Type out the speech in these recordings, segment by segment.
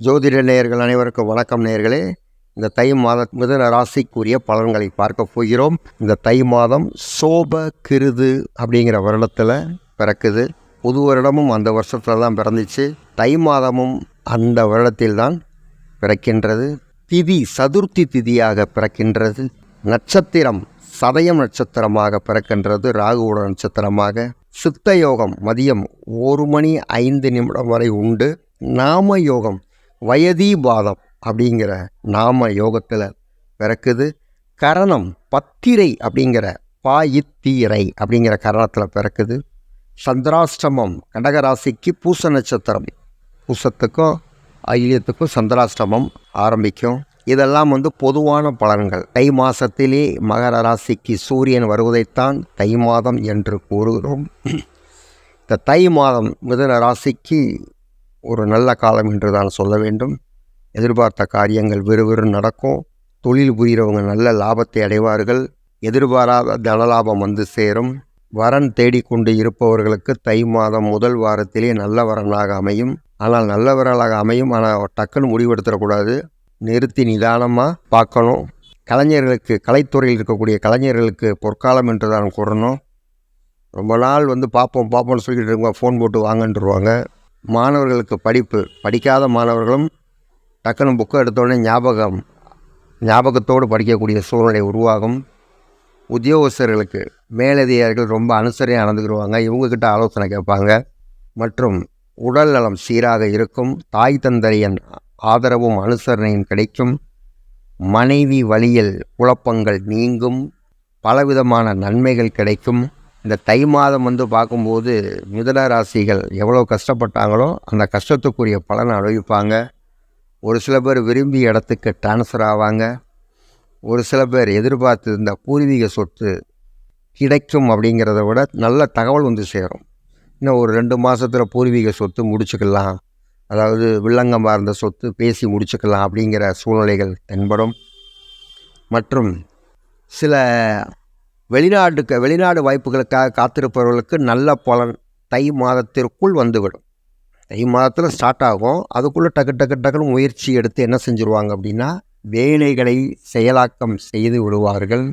ஜோதிட நேயர்கள் அனைவருக்கும் வணக்கம் நேயர்களே. இந்த தை மாத மிதுன ராசிக்குரிய பலன்களை பார்க்க போகிறோம். இந்த தை மாதம் சோப கிருது அப்படிங்கிற வருடத்தில் பிறக்குது. புது வருடமும் அந்த வருஷத்தில் தான் பிறந்துச்சு. தை மாதமும் அந்த வருடத்தில் தான் பிறக்கின்றது. திதி சதுர்த்தி திதியாக பிறக்கின்றது. நட்சத்திரம் சதயம் நட்சத்திரமாக பிறக்கின்றது, ராகுவோட நட்சத்திரமாக. சித்த யோகம் மதியம் 1:05 வரை உண்டு. நாம யோகம் வயதீபாதம் அப்படிங்கிற நாம யோகத்தில் பிறக்குது. கரணம் பத்திரை அப்படிங்கிற பாயித்தீரை அப்படிங்கிற கரணத்தில் பிறக்குது. சந்திராஷ்டமம் கடகராசிக்கு பூச நட்சத்திரம். பூசத்துக்கும் ஐலியத்துக்கும் சந்திராஷ்டமம் ஆரம்பிக்கும். இதெல்லாம் பொதுவான பலன்கள். தை மாதத்திலே மகர ராசிக்கு சூரியன் வருவதைத்தான் தை மாதம் என்று கூறுகிறோம். இந்த தை மாதம் மிதுன ராசிக்கு ஒரு நல்ல காலம் என்று தான் சொல்ல வேண்டும். எதிர்பார்த்த காரியங்கள் விறுவிறு நடக்கும். தொழில் புரிகிறவங்க நல்ல லாபத்தை அடைவார்கள். எதிர்பாராத தனலாபம் சேரும். வரன் தேடிக்கொண்டு இருப்பவர்களுக்கு தை மாதம் முதல் வாரத்திலே நல்ல வரனாக அமையும். ஆனால் நல்ல வரனாக அமையும், ஆனால் டக்குன்னு முடிவெடுத்துடக்கூடாது. நிறுத்தி நிதானமாக பார்க்கணும். கலைஞர்களுக்கு, கலைத்துறையில் இருக்கக்கூடிய கலைஞர்களுக்கு பொற்காலம் என்று தான் கூறணும். ரொம்ப நாள் பார்ப்போம்னு சொல்லிக்கிட்டு இருக்கோம், ஃபோன் போட்டு வாங்கன்றுருவாங்க. மாணவர்களுக்கு படிப்பு, படிக்காத மாணவர்களும் டக்குன்னு புக்கை எடுத்தோடனே ஞாபகத்தோடு படிக்கக்கூடிய சூழ்நிலை உருவாகும். உத்தியோகஸ்தர்களுக்கு மேலதிகாரிகள் ரொம்ப அனுசரியாக நடந்துக்கிடுவாங்க, இவங்கக்கிட்ட ஆலோசனை கேட்பாங்க. மற்றும் உடல் நலம் சீராக இருக்கும். தாய் தந்தையின் ஆதரவும் அனுசரணையும் கிடைக்கும். மனைவி வழியில் குழப்பங்கள் நீங்கும். பலவிதமான நன்மைகள் கிடைக்கும். இந்த தை மாதம் பார்க்கும்போது மிதுன ராசிகள் எவ்வளோ கஷ்டப்பட்டாங்களோ அந்த கஷ்டத்துக்குரிய பலனை அனுபவிப்பாங்க. ஒரு சில பேர் விரும்பிய இடத்துக்கு டிரான்ஸ்ஃபர் ஆவாங்க. ஒரு சில பேர் எதிர்பார்த்து இந்த பூர்வீக சொத்து கிடைக்கும் அப்படிங்கிறத விட நல்ல தகவல் சேரும். இன்னும் ஒரு 2 மாதத்தில் பூர்வீக சொத்து முடிச்சுக்கலாம், அதாவது வில்லங்கமாக இருந்த சொத்து பேசி முடிச்சுக்கலாம் அப்படிங்கிற சூழ்நிலைகள் தென்படும். மற்றும் சில வெளிநாடு வாய்ப்புகளுக்காக காத்திருப்பவர்களுக்கு நல்ல பலன் தை மாதத்திற்குள் வந்துவிடும். தை மாதத்தில் ஸ்டார்ட் ஆகும். அதுக்குள்ளே டக்குன்னு முயற்சி எடுத்து என்ன செஞ்சுருவாங்க அப்படின்னா வேலைகளை செயலாக்கம் செய்து விடுவார்கள்.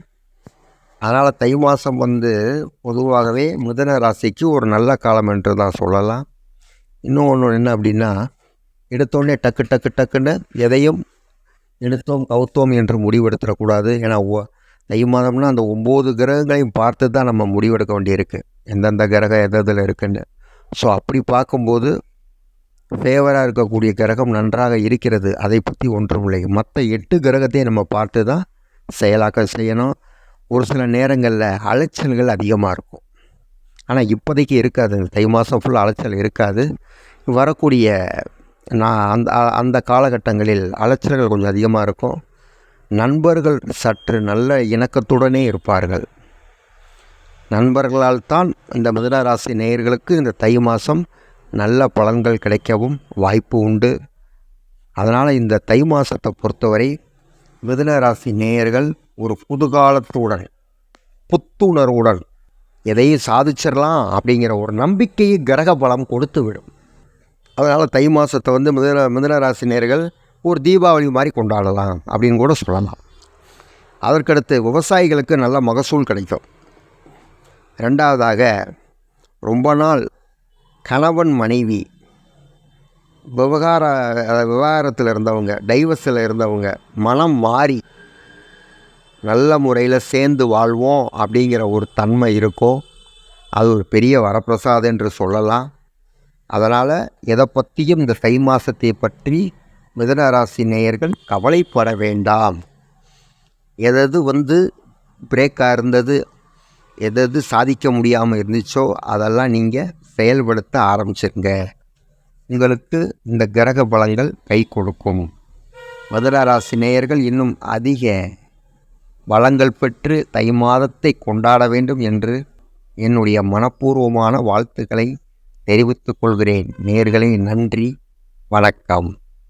அதனால் தை மாதம் பொதுவாகவே மிதுன ராசிக்கு ஒரு நல்ல காலம் என்று தான் சொல்லலாம். இன்னொன்று என்ன அப்படின்னா, எடுத்தோடனே டக்குன்னு எதையும் எடுத்தோம் கவுத்தோம் என்று முடிவெடுத்துடக்கூடாது. ஏன்னா தை மாதம்னா அந்த 9 கிரகங்களையும் பார்த்து தான் நம்ம முடிவெடுக்க வேண்டியிருக்கு, எந்தெந்த கிரகம் எதில் இருக்குன்னு. ஸோ அப்படி பார்க்கும்போது ஃபேவராக இருக்கக்கூடிய கிரகம் நன்றாக இருக்கிறது, அதை பற்றி ஒன்றும் இல்லை. மற்ற 8 கிரகத்தையும் நம்ம பார்த்து தான் செயலாக்கம் செய்யணும். ஒரு சில நேரங்களில் அலைச்சல்கள் அதிகமாக இருக்கும், ஆனால் இப்போதைக்கு இருக்காது. தை மாதம் ஃபுல்லாக அலைச்சல் இருக்காது. வரக்கூடிய அந்த காலகட்டங்களில் அலைச்சல்கள் கொஞ்சம் அதிகமாக இருக்கும். நண்பர்கள் சற்று நல்ல இணக்கத்துடனே இருப்பார்கள். நண்பர்களால் தான் இந்த மிதுன ராசி நேயர்களுக்கு இந்த தை மாதம் நல்ல பலன்கள் கிடைக்கவும் வாய்ப்பு உண்டு. அதனால் இந்த தை மாதத்தை பொறுத்தவரை மிதுன ராசி நேயர்கள் ஒரு புதுகாலத்துடன், புத்துணர்வுடன் எதையும் சாதிச்சிடலாம் அப்படிங்கிற ஒரு நம்பிக்கையை கிரக பலம் கொடுத்து விடும். அதனால் தை மாதத்தை மிதுன ராசி நேயர்கள் ஒரு தீபாவளி மாதிரி கொண்டாடலாம் அப்படின்னு கூட சொல்லலாம். அதற்கடுத்து விவசாயிகளுக்கு நல்ல மகசூல் கிடைக்கும். 2வதாக, ரொம்ப நாள் கணவன் மனைவி விவகாரத்தில் இருந்தவங்க, டைவர்ஸில் இருந்தவங்க மனம் மாறி நல்ல முறையில் சேர்ந்து வாழ்வோம் அப்படிங்கிற ஒரு தன்மை இருக்கும். அது ஒரு பெரிய வரப்பிரசாதம் என்று சொல்லலாம். அதனால் எதை பற்றியும் இந்த தை மாதத்தை பற்றி மிதுன ராசி நேயர்கள் கவலைப்பட வேண்டாம். எது பிரேக்காக இருந்தது, எது சாதிக்க முடியாமல் இருந்துச்சோ அதெல்லாம் நீங்கள் செயல்படுத்த ஆரம்பிச்சிருங்க. உங்களுக்கு இந்த கிரக பலங்கள் கை கொடுக்கும். மிதுன ராசி நேயர்கள் இன்னும் அதிக பலங்கள் பெற்று தை மாதத்தை கொண்டாட வேண்டும் என்று என்னுடைய மனப்பூர்வமான வாழ்த்துக்களை தெரிவித்துக் கொள்கிறேன். நேயர்களே, நன்றி, வணக்கம்.